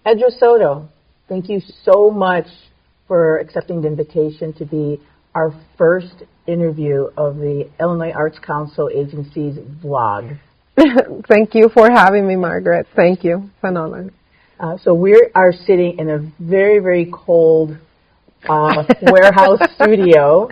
Edra Soto, thank you so much for accepting the invitation to be our first interview of the Illinois Arts Council Agency's vlog. Thank you for having me, Margaret. Thank you. It's an honor. So we are sitting in a very, very cold warehouse studio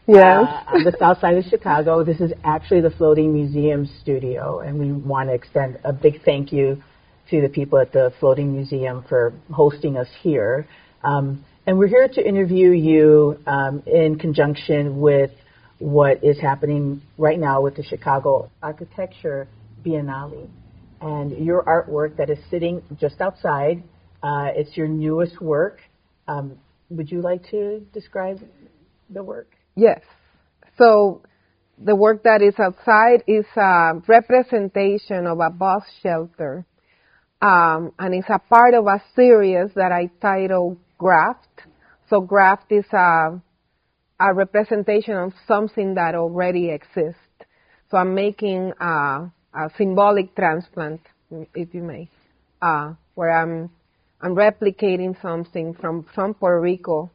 on the south side of Chicago. This is actually the Floating Museum studio, and we want to extend a big thank you to the people at the Floating Museum for hosting us here. And we're here to interview you in conjunction with what is happening right now with the Chicago Architecture Biennale. And your artwork that is sitting just outside, it's your newest work. Would you like to describe the work? Yes. So the work that is outside is a representation of a bus shelter. And it's a part of a series that I titled Graft. So graft is a representation of something that already exists. So I'm making a symbolic transplant, if you may, where I'm replicating something from Puerto Rico,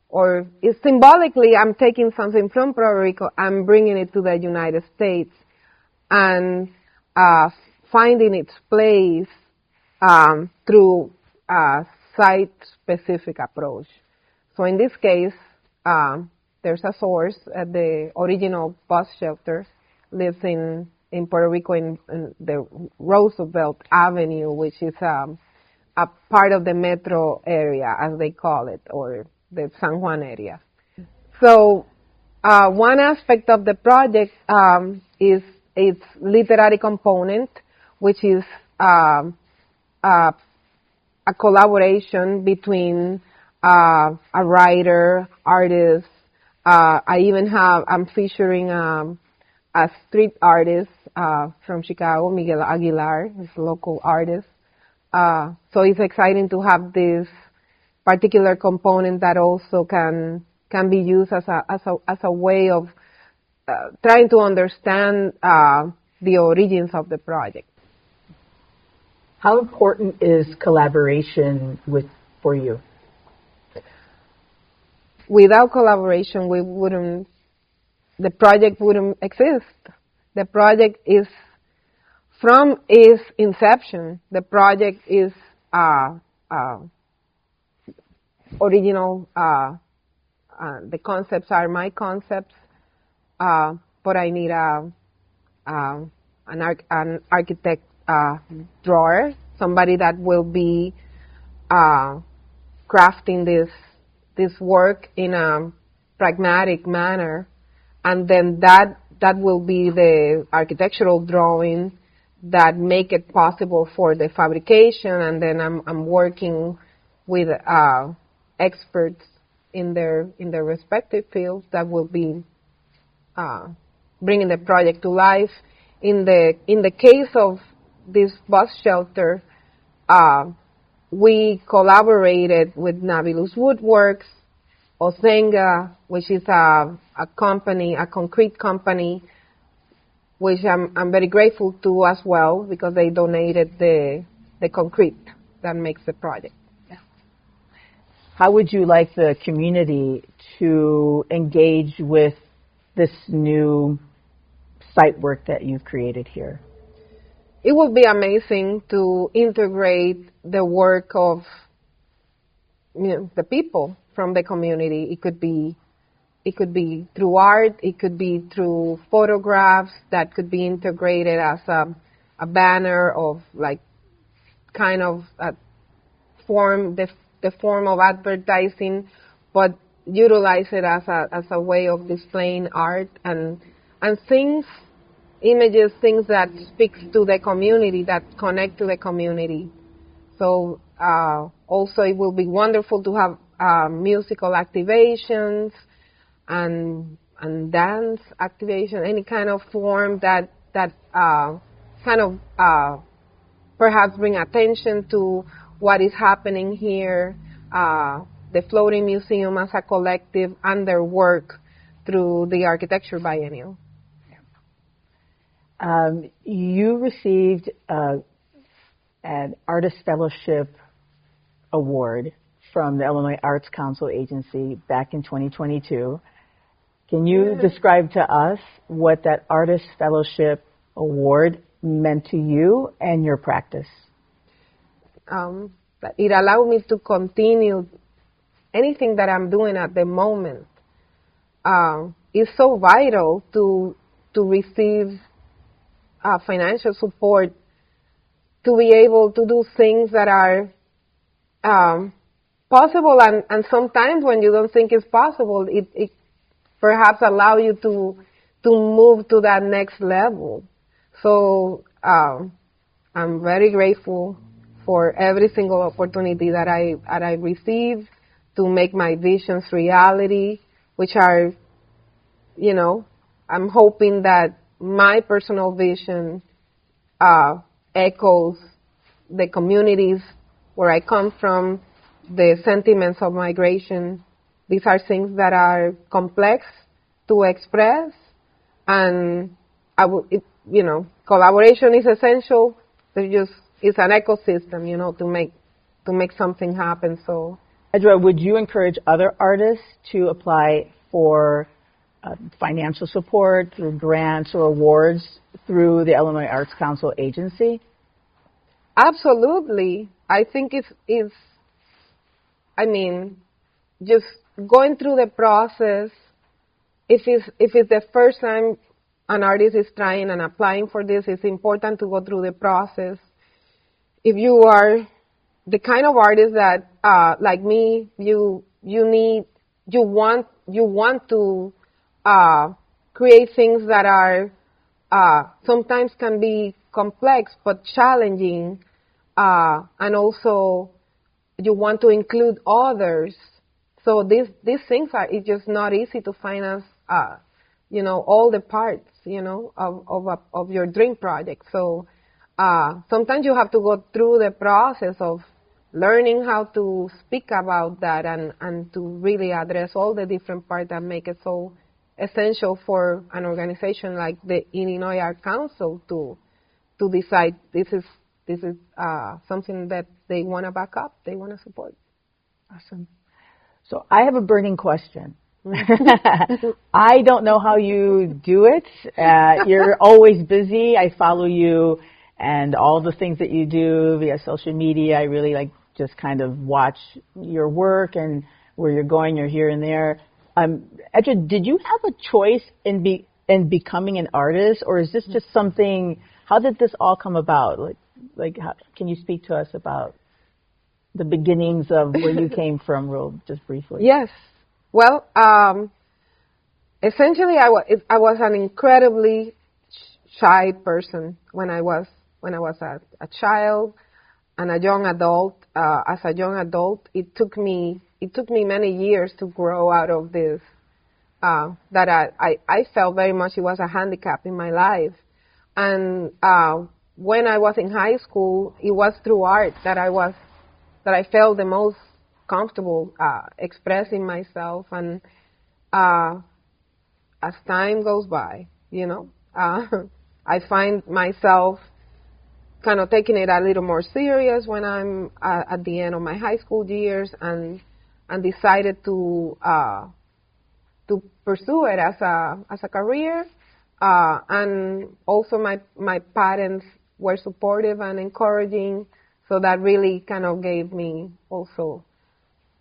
or it's symbolically I'm taking something from Puerto Rico, I'm bringing it to the United States, and finding its place through a site-specific approach. So in this case, there's a source at the original bus shelter, lives in Puerto Rico in the Roosevelt Avenue, which is a part of the metro area, as they call it, or the San Juan area. So one aspect of the project is its literary component, which is a collaboration between a writer, artist. I'm featuring a street artist from Chicago, Miguel Aguilar, he's a local artist. So it's exciting to have this particular component that also can be used as a way of trying to understand the origins of the project. How important is collaboration for you? Without collaboration, the project wouldn't exist. The project is, from its inception, the project is original. The concepts are my concepts, but I need an architect drawer, somebody that will be crafting this work in a pragmatic manner, and then that will be the architectural drawing that make it possible for the fabrication, and then I'm working with experts in their respective fields that will be bringing the project to life. In the case of this bus shelter, we collaborated with Nabilus Woodworks, Osenga, which is a company, a concrete company, which I'm very grateful to as well, because they donated the concrete that makes the project. Yeah. How would you like the community to engage with this new site work that you've created here? It would be amazing to integrate the work of the people from the community. It could be through art, it could be through photographs that could be integrated as a banner of kind of form, the form of advertising, but utilize it as a way of displaying art and things, images, things that speaks to the community, that connect to the community. So also it will be wonderful to have musical activations and dance activation, any kind of form that kind of perhaps bring attention to what is happening here. The Floating Museum as a collective and their work through the architecture biennial. You received an Artist Fellowship Award from the Illinois Arts Council Agency back in 2022. Can you describe to us what that Artist Fellowship Award meant to you and your practice? It allowed me to continue anything that I'm doing at the moment. It's so vital to receive financial support to be able to do things that are possible, and sometimes when you don't think it's possible, it perhaps allow you to move to that next level. So I'm very grateful for every single opportunity that I receive to make my visions reality, which are, I'm hoping that my personal vision echoes the communities where I come from, the sentiments of migration. These are things that are complex to express, and collaboration is essential. It's an ecosystem, to make something happen. So, Edra, would you encourage other artists to apply for financial support through grants or awards through the Illinois Arts Council Agency? Absolutely. I think it's just going through the process. If it's the first time an artist is trying and applying for this, it's important to go through the process. If you are the kind of artist that, like me, you want to create things that are sometimes can be complex but challenging, and also you want to include others. So these things it's just not easy to finance, all the parts, of your dream project. So sometimes you have to go through the process of learning how to speak about that and to really address all the different parts that make it so essential for an organization like the Illinois Art Council to decide this is something that they want to back up, they want to support. Awesome. So I have a burning question. I don't know how you do it. You're always busy. I follow you and all the things that you do via social media. I really just kind of watch your work and where you're going. You're here and there. Edra, did you have a choice in becoming an artist, or is this just something? How did this all come about? Can you speak to us about the beginnings of where you came from, just briefly? Yes. Well, essentially, I was an incredibly shy person when I was a child and a young adult. As a young adult, it took me many years to grow out of this. That I felt very much it was a handicap in my life, and when I was in high school, it was through art that I felt the most comfortable expressing myself. And as time goes by, I find myself kind of taking it a little more serious when I'm at the end of my high school years, and decided to pursue it as a career. And also my parents were supportive and encouraging, so that really kind of gave me also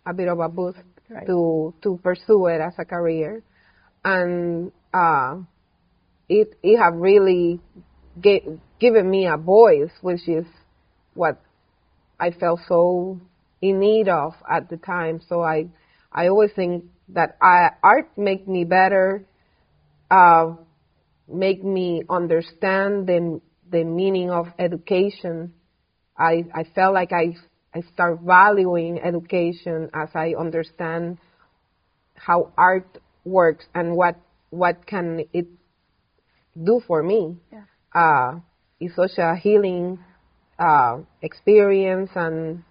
a bit of a boost to pursue it as a career. And it have really given me a voice, which is what I felt so in need of at the time. So I always think that art make me better, make me understand the meaning of education. I felt like I start valuing education as I understand how art works and what can it do for me. Yeah. It's such a healing experience and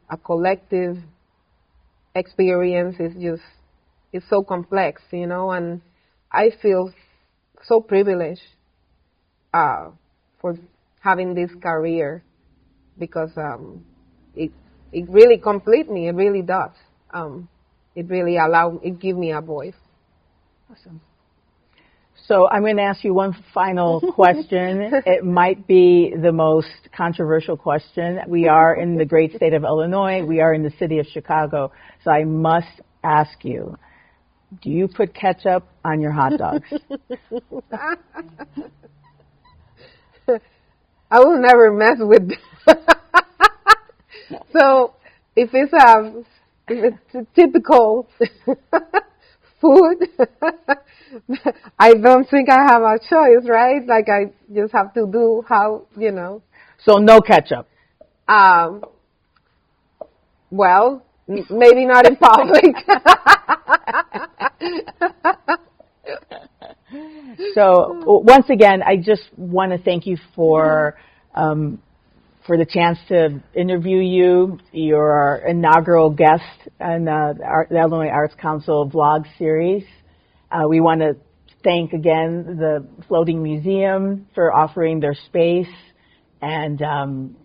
a collective experience. It's so complex, and I feel so privileged for having this career because it really completes me. It really does. It gives me a voice. Awesome. So I'm going to ask you one final question. It might be the most controversial question. We are in the great state of Illinois. We are in the city of Chicago. So I must ask you, do you put ketchup on your hot dogs? I will never mess with So if it's a typical food, I don't think I have a choice, right? Like I just have to do how. So no ketchup. Well, maybe not in public. So once again, I just want to thank you for the chance to interview you. You're our inaugural guest in the Illinois Arts Council vlog series. We want to thank again the Floating Museum for offering their space. And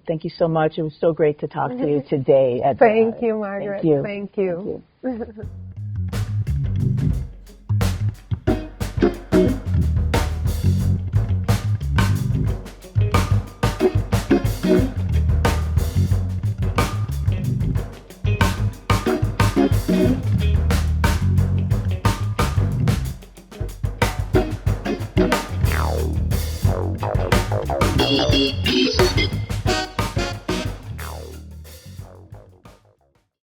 thank you so much. It was so great to talk to you today. Thank you, Margaret. Thank you. Thank you. Thank you.